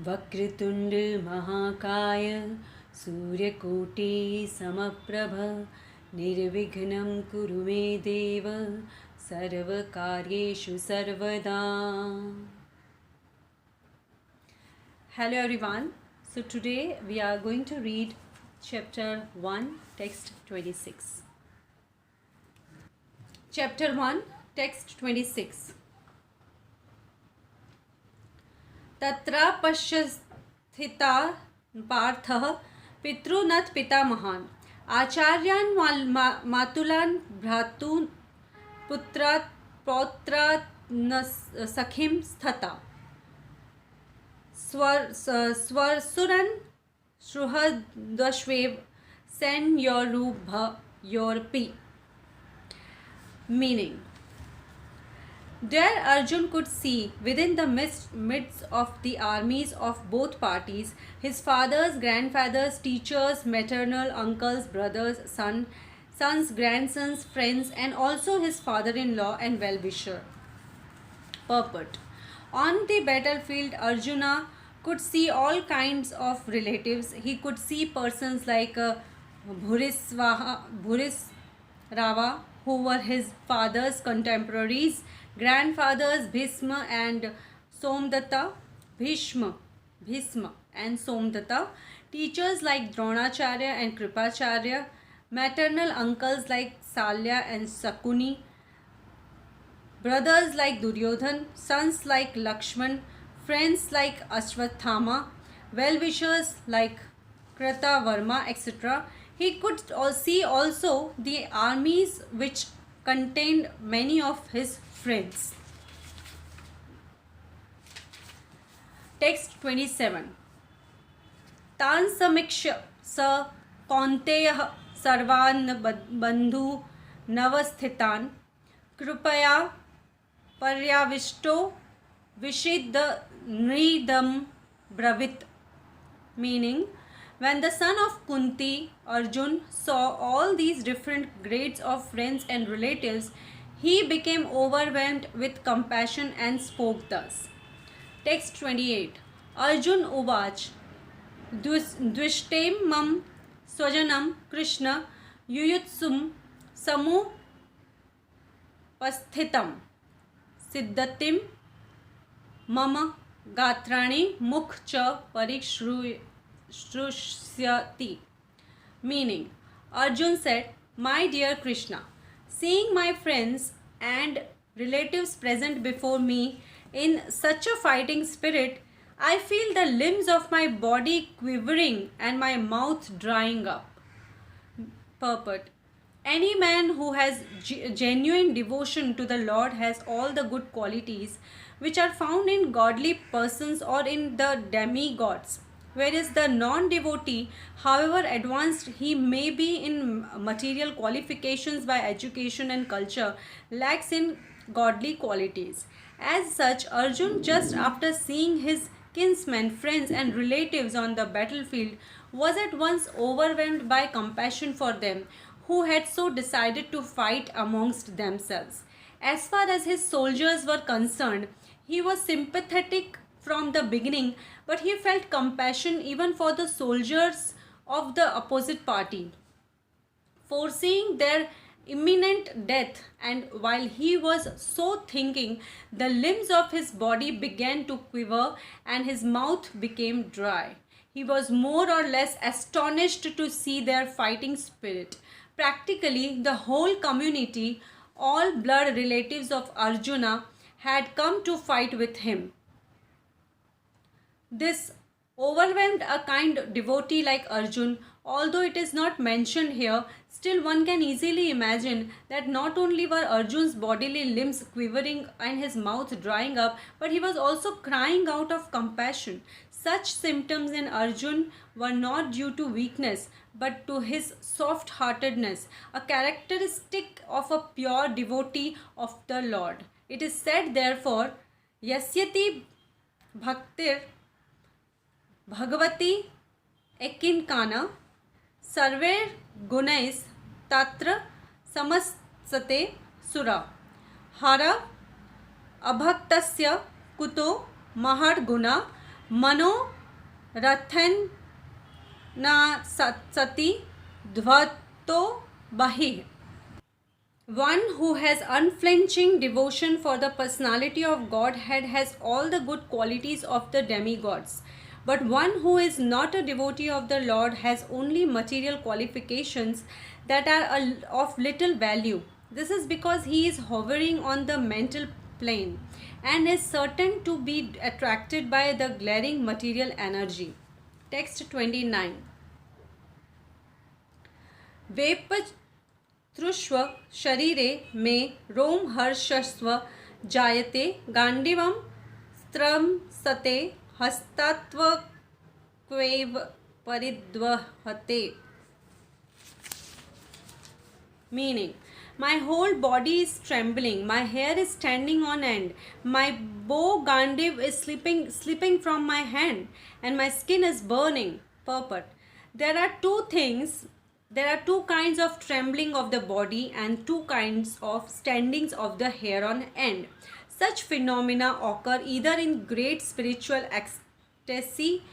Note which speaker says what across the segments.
Speaker 1: वक्रतुंड महाकाय सूर्यकोटि समप्रभ निर्विघ्नं कुरु मे देव सर्वकार्येषु सर्वदा. Hello everyone. So today we are going to read chapter 1 text 26. Chapter 1 text 26. तत्र पश्यस्थिता पार्थः पितॄनथ पितामहान् आचार्यान् मातुलान् भ्रातॄन् पुत्रात् पौत्रान् सखीं तथा स्वसुरान् सुहृदश्वेव सैन्योरुभयोरपि. Meaning, there Arjun could see within the midst of the armies of both parties his fathers, grandfathers, teachers, maternal uncles, brothers, sons, grandsons, friends, and also his father-in-law and well-wisher. Purport: on the battlefield, Arjuna could see all kinds of relatives. He could see persons like Bhurisrava, who were his father's contemporaries, grandfathers Bhisma and Somdatta, Bhishma and Somdatta, teachers like Dronacharya and Kripacharya, maternal uncles like Salya and Sakuni, brothers like Duryodhan, sons like Lakshman, friends like Ashwathama, well-wishers like Kritavarma, etc. He could see also the armies which contained many of his friends. Text 27. तान् समीक्ष्य स कौन्तेयः सर्वान् बन्धूनवस्थितान् कृपया पर्याविष्टो विषिदन्निदं ब्रवीत्. Meaning, when the son of Kunti, Arjun, saw all these different grades of friends and relatives, he became overwhelmed with compassion and spoke thus. Text 28. Arjun uvach dvishtem mam swajanam Krishna yuyutsum samupasthitam siddhatim mama gatrani mukh cha parishrusyati. Meaning, Arjun said, "My dear Krishna, seeing my friends and relatives present before me in such a fighting spirit, I feel the limbs of my body quivering and my mouth drying up." Purport: any man who has genuine devotion to the Lord has all the good qualities which are found in godly persons or in the demigods, whereas the non-devotee, however advanced he may be in material qualifications by education and culture, lacks in godly qualities. As such, Arjun, just after seeing his kinsmen, friends and relatives on the battlefield, was at once overwhelmed by compassion for them who had so decided to fight amongst themselves. As far as his soldiers were concerned, he was sympathetic from the beginning, but he felt compassion even for the soldiers of the opposite party, foreseeing their imminent death, and while he was so thinking, the limbs of his body began to quiver and his mouth became dry. He was more or less astonished to see their fighting spirit. Practically, the whole community, all blood relatives of Arjuna, had come to fight with him. This overwhelmed a kind devotee like Arjun. Although it is not mentioned here, still one can easily imagine that not only were Arjun's bodily limbs quivering and his mouth drying up, but he was also crying out of compassion. Such symptoms in Arjun were not due to weakness, but to his soft-heartedness, a characteristic of a pure devotee of the Lord. It is said, therefore, Yasyati Bhaktir Bhagavati Ekinkana Sarver Gunais Tatra Samasate सुरा हर अभक्तस्य कुतो महर्गुणा मनो रथन न सति ध्वतो बहिः. One who has unflinching devotion for the personality of Godhead has all the good qualities of the demigods. But one who is not a devotee of the Lord has only material qualifications that are of little value. This is because he is hovering on the mental plane and is certain to be attracted by the glaring material energy. Text 29. तृष्व शरीरे मे रोमहर्षस्व जायते गांडीवं स्त्रंसते हस्तात्वक्वैव परिद्वहते. Meaning, my whole body is trembling, my hair is standing on end, my bow gandiv is slipping from my hand, and my skin is burning. Purport. There are two kinds of trembling of the body and two kinds of standings of the hair on end. Such phenomena occur either in great spiritual ecstasy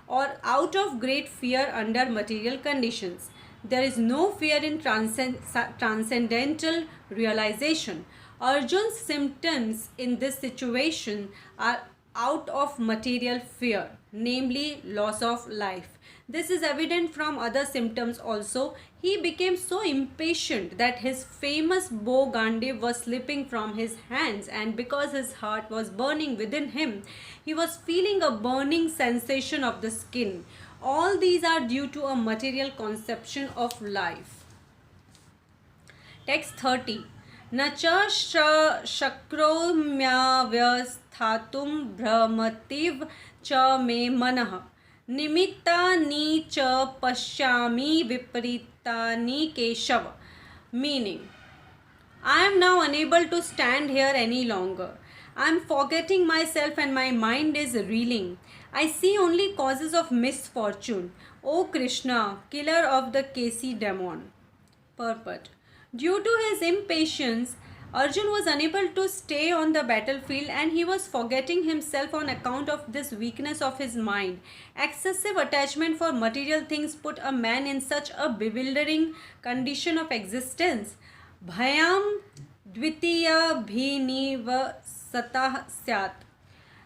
Speaker 1: or out of great fear under material conditions. There is no fear in transcendental realization. Arjun's symptoms in this situation are out of material fear, namely loss of life. This is evident from other symptoms also. He became so impatient that his famous bow Gandiv was slipping from his hands, and because his heart was burning within him, he was feeling a burning sensation of the skin. All these are due to a material conception of life. Text 30. न च शक्रोम्यावस्थातुं भ्रमतीव च मे मनः निमित्तानि च पश्यामि विपरीतानि Keshav. Meaning, I am now unable to stand here any longer. I am forgetting myself and my mind is reeling. I see only causes of misfortune. O Krishna, killer of the Kesi demon. Purport. Due to his impatience, Arjun was unable to stay on the battlefield and he was forgetting himself on account of this weakness of his mind. Excessive attachment for material things put a man in such a bewildering condition of existence. Bhayam dvitiya bhinivasatah syat.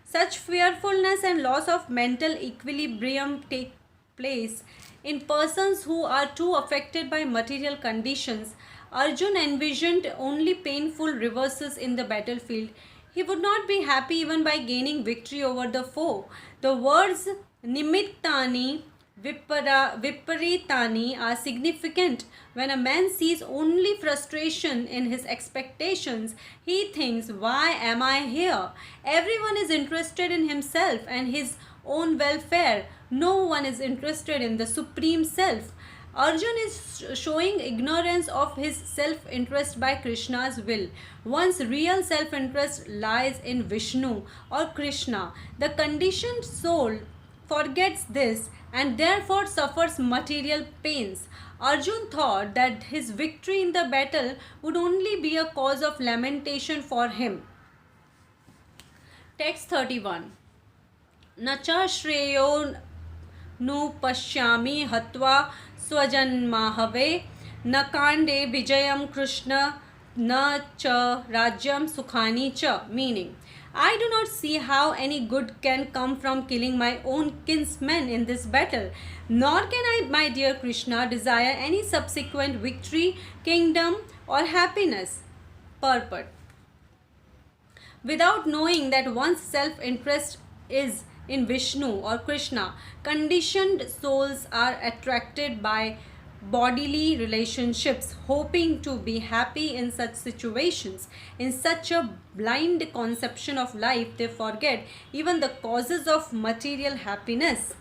Speaker 1: Such fearfulness and loss of mental equilibrium take place in persons who are too affected by material conditions. Arjun envisioned only painful reverses in the battlefield. He would not be happy even by gaining victory over the foe. The words nimittani viparitani are significant. When a man sees only frustration in his expectations, he thinks, why am I here? Everyone is interested in himself and his own welfare. No one is interested in the Supreme Self. Arjun is showing ignorance of his self-interest by Krishna's will. One's real self-interest lies in Vishnu or Krishna. The conditioned soul forgets this and therefore suffers material pains. Arjun thought that his victory in the battle would only be a cause of lamentation for him. Text 31. Nacha shreyo nu pashyami hatva स्वजन्माहवे न कांडे विजयम कृष्ण न च राज्यम सुखानि च. Meaning, I do not see how any good can come from killing my own kinsmen in this battle, nor can I, my dear Krishna, desire any subsequent victory, kingdom or happiness. Purport. Without knowing that one's self-interest is in Vishnu or Krishna, conditioned souls are attracted by bodily relationships, hoping to be happy in such situations. In such a blind conception of life, they forget even the causes of material happiness.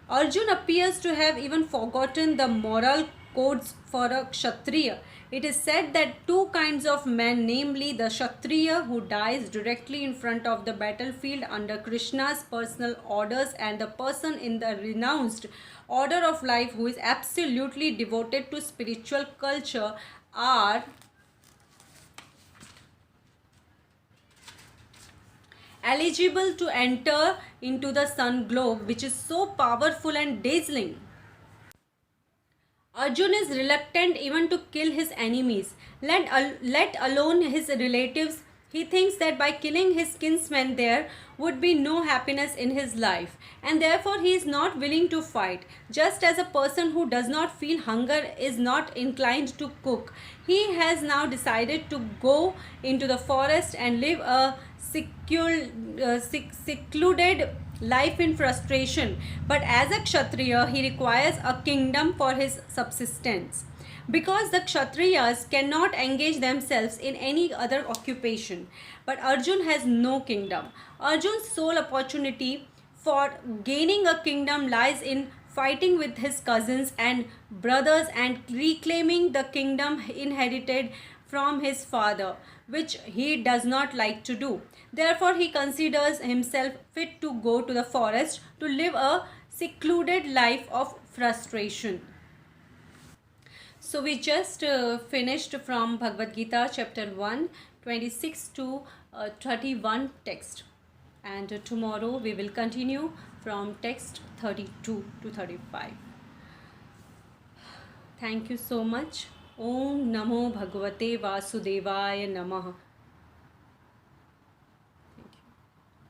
Speaker 1: Arjun appears to have even forgotten the moral codes for a Kshatriya. It is said that two kinds of men, namely the Kshatriya who dies directly in front of the battlefield under Krishna's personal orders and the person in the renounced order of life who is absolutely devoted to spiritual culture, are eligible to enter into the sun globe, which is so powerful and dazzling. Arjun is reluctant even to kill his enemies, let alone his relatives. He thinks that by killing his kinsmen there would be no happiness in his life, and therefore he is not willing to fight. Just as a person who does not feel hunger is not inclined to cook, he has now decided to go into the forest and live a secluded life in frustration. But as a Kshatriya, he requires a kingdom for his subsistence. Because the Kshatriyas cannot engage themselves in any other occupation. But Arjun has no kingdom. Arjun's sole opportunity for gaining a kingdom lies in fighting with his cousins and brothers and reclaiming the kingdom inherited from his father, which he does not like to do. Therefore, he considers himself fit to go to the forest to live a secluded life of frustration. So, we just finished from Bhagavad Gita chapter 1, 26 to 31 text. And tomorrow we will continue from text 32 to 35. Thank you so much. Om Namo Bhagavate Vasudevaya Namaha.